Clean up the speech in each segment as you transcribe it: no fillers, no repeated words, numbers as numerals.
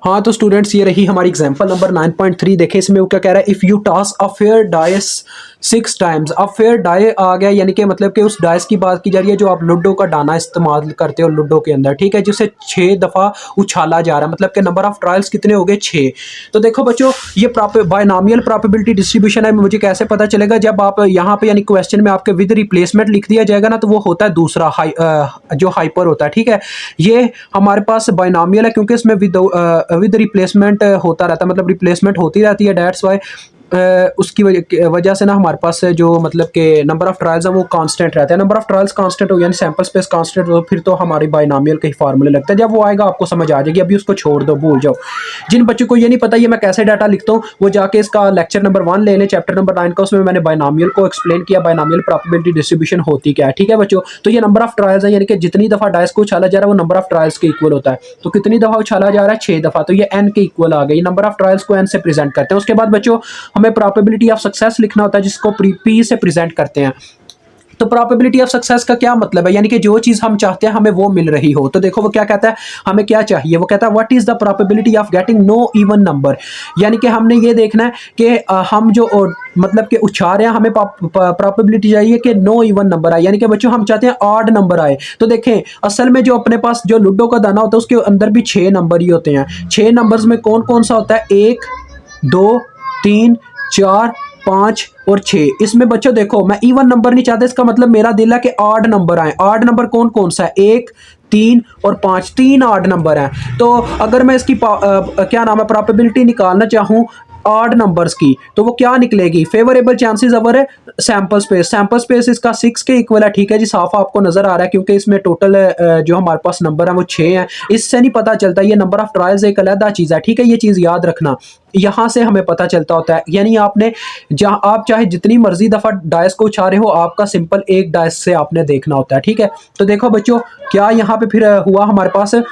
हाँ तो स्टूडेंट्स ये रही हमारी एग्जांपल नंबर 9.3। देखें इसमें वो क्या कह रहा है, if you toss a fair dice 6 times. अब फेयर डाई आ गया यानी कि मतलब कि उस डाइस की बात की जा रही है जो आप लूडो का डाना इस्तेमाल करते हो लूडो के अंदर, ठीक है, जिसे 6 दफ़ा उछाला जा रहा है, मतलब कि नंबर ऑफ ट्रायल्स कितने हो गए 6। तो देखो बच्चों ये बायनॉमियल प्रोबेबिलिटी डिस्ट्रीब्यूशन है, मुझे कैसे पता चलेगा, जब आप यहाँ पे यानी क्वेश्चन में आपके विद रिप्लेसमेंट लिख दिया जाएगा ना, तो वो होता है दूसरा जो हाइपर होता है, ठीक है। ये हमारे पास बायनॉमियल है क्योंकि इसमें विद रिप्लेसमेंट होता रहता है, मतलब रिप्लेसमेंट होती रहती है, डेट्स वाई उसकी वजह से ना हमारे पास जो मतलब कि नंबर ऑफ ट्रायल्स है वो कांस्टेंट रहता है। नंबर ऑफ ट्रायल्स कांस्टेंट हो यानी सैंपल स्पेस कांस्टेंट हो, फिर तो हमारी बायनॉमियल के ही फार्मूले लगता है। जब वो आएगा आपको समझ आ जाएगी, अभी उसको छोड़ दो, भूल जाओ। जिन बच्चों को ये नहीं पता ये मैं कैसे डाटा लिखता हूँ, वो जाके इसका लेक्चर नंबर 1 ले लें, चैप्टर नंबर 9 का, उसमें मैंने बायनॉमियल को एक्सप्लेन किया, बायनॉमियल प्रोबेबिलिटी डिस्ट्रीब्यूशन होती क्या है, ठीक है बच्चों। तो ये नंबर ऑफ ट्रायल्स है, यानी कि जितनी दफ़ा डाइस को उछाला जा रहा है वो नंबर ऑफ ट्रायल्स के इक्वल होता है। तो कितनी दफ़ा उछाला जा रहा है, 6 दफ़ा, तो ये n के इक्वल आ गई। नंबर ऑफ ट्रायल्स को n से प्रेजेंट करते हैं। उसके बाद बच्चों हमें प्रोबेबिलिटी ऑफ सक्सेस लिखना होता है जिसको p से प्रेजेंट करते हैं। तो प्रोबेबिलिटी ऑफ सक्सेस का क्या मतलब है, यानी कि जो चीज़ हम चाहते हैं हमें वो मिल रही हो। तो देखो वो क्या कहता है, हमें क्या चाहिए, वो कहता है what is the probability of getting no even number. यानी कि हमने ये देखना है कि हम जो मतलब कि उछाल रहे हैं, हमें प्रोबेबिलिटी चाहिए कि नो इवन नंबर आए, यानी कि बच्चों हम चाहते हैं ऑड नंबर आए। तो देखें असल में जो अपने पास जो लूडो का दाना होता है उसके अंदर भी 6 नंबर ही होते हैं। 6 नंबर्स में कौन कौन सा होता है, 1 2 3 4 5 और 6। इसमें बच्चों देखो मैं इवन नंबर नहीं चाहता, इसका मतलब मेरा दिल है कि ऑड नंबर आए। ऑड नंबर कौन कौन सा है, 1 3 और 5, 3 ऑड नंबर हैं। तो अगर मैं इसकी क्या नाम है प्रोबेबिलिटी निकालना चाहूँ ऑड नंबर्स की, तो वो क्या निकलेगी, फेवरेबल चांसेस अवर सैंपल स्पेस इसका 6 के इक्वल है, ठीक है जी, साफ आपको नजर आ रहा है क्योंकि इसमें टोटल जो हमारे पास नंबर है वो 6 हैं। इससे नहीं पता चलता, ये नंबर ऑफ ट्रायल्स एक अलग चीज़ है, ठीक है, ये चीज़ याद रखना। यहाँ से हमें पता चलता होता है, यानी आपने जहाँ आप चाहे जितनी मर्जी दफ़ा डाइस को उछाले हो, आपका सिंपल एक डाइस से आपने देखना होता है, ठीक है। तो देखो बच्चों क्या यहाँ पे फिर हुआ हमारे पास,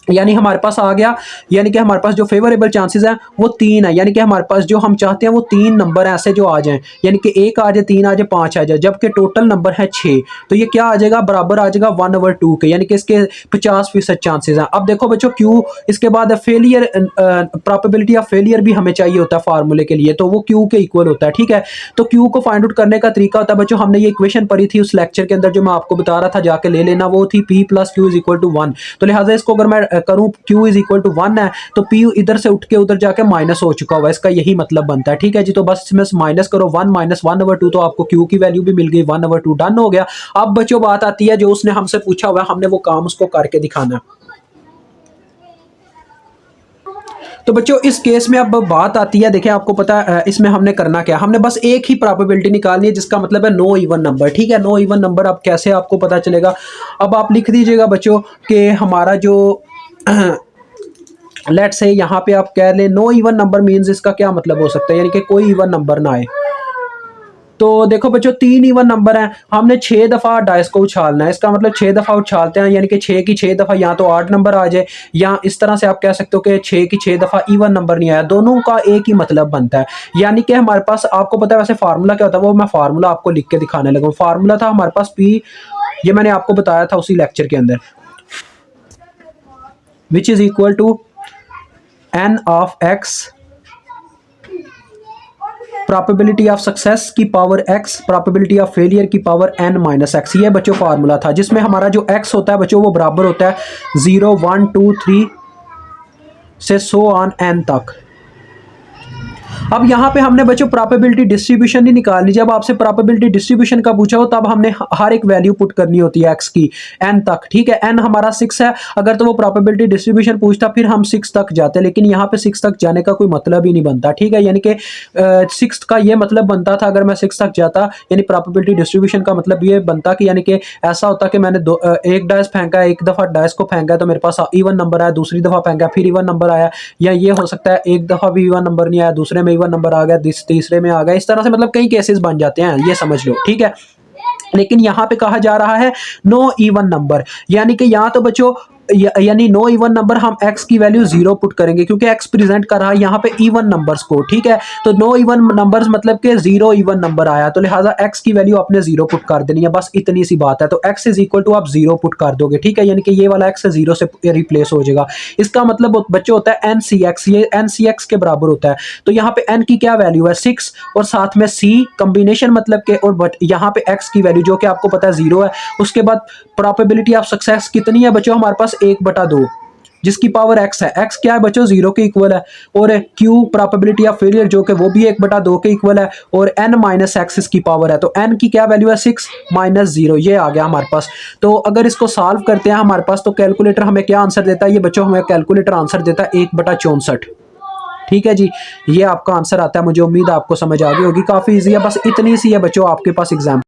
यानी हमारे पास आ गया, यानी कि हमारे पास जो फेवरेबल चांसेस हैं वो 3 है, यानी कि हमारे पास जो हम चाहते हैं वो 3 नंबर ऐसे जो आ जाएं, यानी कि 1 आ जाए, 3 आ जाए, 5 आ जाए, जबकि टोटल नंबर है 6। तो ये क्या आ जाएगा, बराबर आ जाएगा 1/2 के, यानी कि इसके 50% चांसेस हैं। अब देखो बच्चों क्यू, इसके बाद फेलियर, प्रोबेबिलिटी ऑफ फेलियर भी हमें चाहिए होता है फार्मूले के लिए, तो वो क्यू के इक्वल होता है, ठीक है। तो क्यू को फाइंड आउट करने का तरीका होता है बच्चों, हमने ये इक्वेशन पढ़ी थी उस लेक्चर के अंदर जो मैं आपको बता रहा था, जाके ले लेना, वो थी p + q = 1। तो लिहाजा इसको अगर मैं करूं q = 1 है तो p इधर से उठ के उधर जाके माइनस हो चुका हुआ है, इसका यही मतलब बनता है, ठीक है जी। तो बस इसमें माइनस करो 1 - 1/2, तो आपको q की वैल्यू भी मिल गई 1/2, डन हो गया। अब बच्चों बात आती है जो उसने हमसे पूछा हुआ है, हमने वो काम उसको करके दिखाना है। तो बच्चों इस केस में अब बात आती है, देखिए आपको पता है इसमें हमने करना क्या, हमने बस एक ही प्रोबेबिलिटी निकालनी है जिसका मतलब है नो इवन नंबर, ठीक है। नो इवन नंबर अब कैसे आपको पता चलेगा, अब आप लिख दीजिएगा बच्चों कि हमारा जो लेट्स से यहाँ पे आप कह लें नो इवन नंबर मीन्स इसका क्या मतलब हो सकता है, यानी कि कोई इवन नंबर ना आए। तो देखो बच्चों 3 इवन नंबर हैं, हमने 6 दफ़ा डाइस को उछालना है, इसका मतलब 6 दफ़ा उछालते हैं, यानी कि 6 की 6 दफ़ा या तो 8 नंबर आ जाए, या इस तरह से आप कह सकते हो कि 6 की 6 दफ़ा इवन नंबर नहीं आया। दोनों का एक ही मतलब बनता है, यानी कि हमारे पास आपको पता है वैसे फार्मूला क्या होता है, वो मैं फार्मूला आपको लिख के दिखाने लगा। फार्मूला था हमारे पास p, ये मैंने आपको बताया था उसी लेक्चर के अंदर, which is equal to n of x probability of success की power x, probability of failure की पावर n - x। ये बच्चों फार्मूला था जिसमें हमारा जो x होता है बच्चों वो बराबर होता है 0 1 2 3 से सो ऑन n तक। अब यहाँ पे हमने बच्चों प्रोबेबिलिटी डिस्ट्रीब्यूशन नहीं निकालनी, जब आपसे प्रोबेबिलिटी डिस्ट्रीब्यूशन का पूछा हो तब हमने हर एक वैल्यू पुट करनी होती है x की n तक, ठीक है। n हमारा 6 है, अगर तो वो प्रोबेबिलिटी डिस्ट्रीब्यूशन पूछता फिर हम 6 तक जाते, लेकिन यहाँ पे 6 तक जाने का कोई मतलब ही नहीं बनता, ठीक है। यानी कि 6 का ये मतलब बनता था, अगर मैं 6 तक जाता यानी प्रोबेबिलिटी डिस्ट्रीब्यूशन का मतलब ये बनता कि यानी कि ऐसा होता कि मैंने एक डाइस फेंका, एक दफ़ा डाइस को फेंका तो मेरे पास इवन नंबर आया, दूसरी दफ़ा फेंका फिर इवन नंबर आया, या ये हो सकता है एक दफ़ा भी इवन नंबर नहीं आया, दूसरे में इवन नंबर आ गया, तीसरे में आ गया, इस तरह से मतलब कई केसेस बन जाते हैं, ये समझ लो, ठीक है। लेकिन यहाँ पे कहा जा रहा है नो इवन नंबर, यानी कि यहाँ तो बच्चों यानी नो इवन नंबर हम x की वैल्यू 0 पुट करेंगे क्योंकि x प्रेजेंट कर रहा है यहाँ पे इवन नंबर्स को, ठीक है। तो नो इवन नंबर्स मतलब कि 0 इवन नंबर आया, तो लिहाजा x की वैल्यू आपने 0 पुट कर देनी है, बस इतनी सी बात है। तो x इज इक्वल टू आप 0 पुट कर दोगे, ठीक है, यानी कि ये वाला x 0 से रिप्लेस हो जाएगा। इसका मतलब बच्चों होता है NCX, ये NCX के बराबर होता है। तो यहाँ पे n की क्या वैल्यू है 6 और साथ में c कॉम्बिनेशन मतलब के, और बट यहाँ पे x की वैल्यू जो कि आपको पता है 0 है। उसके बाद प्रोबेबिलिटी ऑफ सक्सेस कितनी है बच्चों, हमारे पास 1/2 जिसकी पावर x है। x क्या है बच्चों 0 के इक्वल है, और q प्रोबेबिलिटी ऑफ फेलियर जो कि वो भी 1/2 के इक्वल है, और n माइनस एक्स इसकी पावर है। तो n की क्या वैल्यू है 6 माइनस 0, ये आ गया हमारे पास। तो अगर इसको सॉल्व करते हैं हमारे पास, तो कैलकुलेटर हमें क्या आंसर देता है, ये बच्चों हमें कैलकुलेटर आंसर देता है 1/64। ठीक है जी, ये आपका आंसर आता है। मुझे उम्मीद है आपको समझ आ गई होगी, काफी इजी है, बस इतनी सी है बच्चों आपके पास एग्जाम।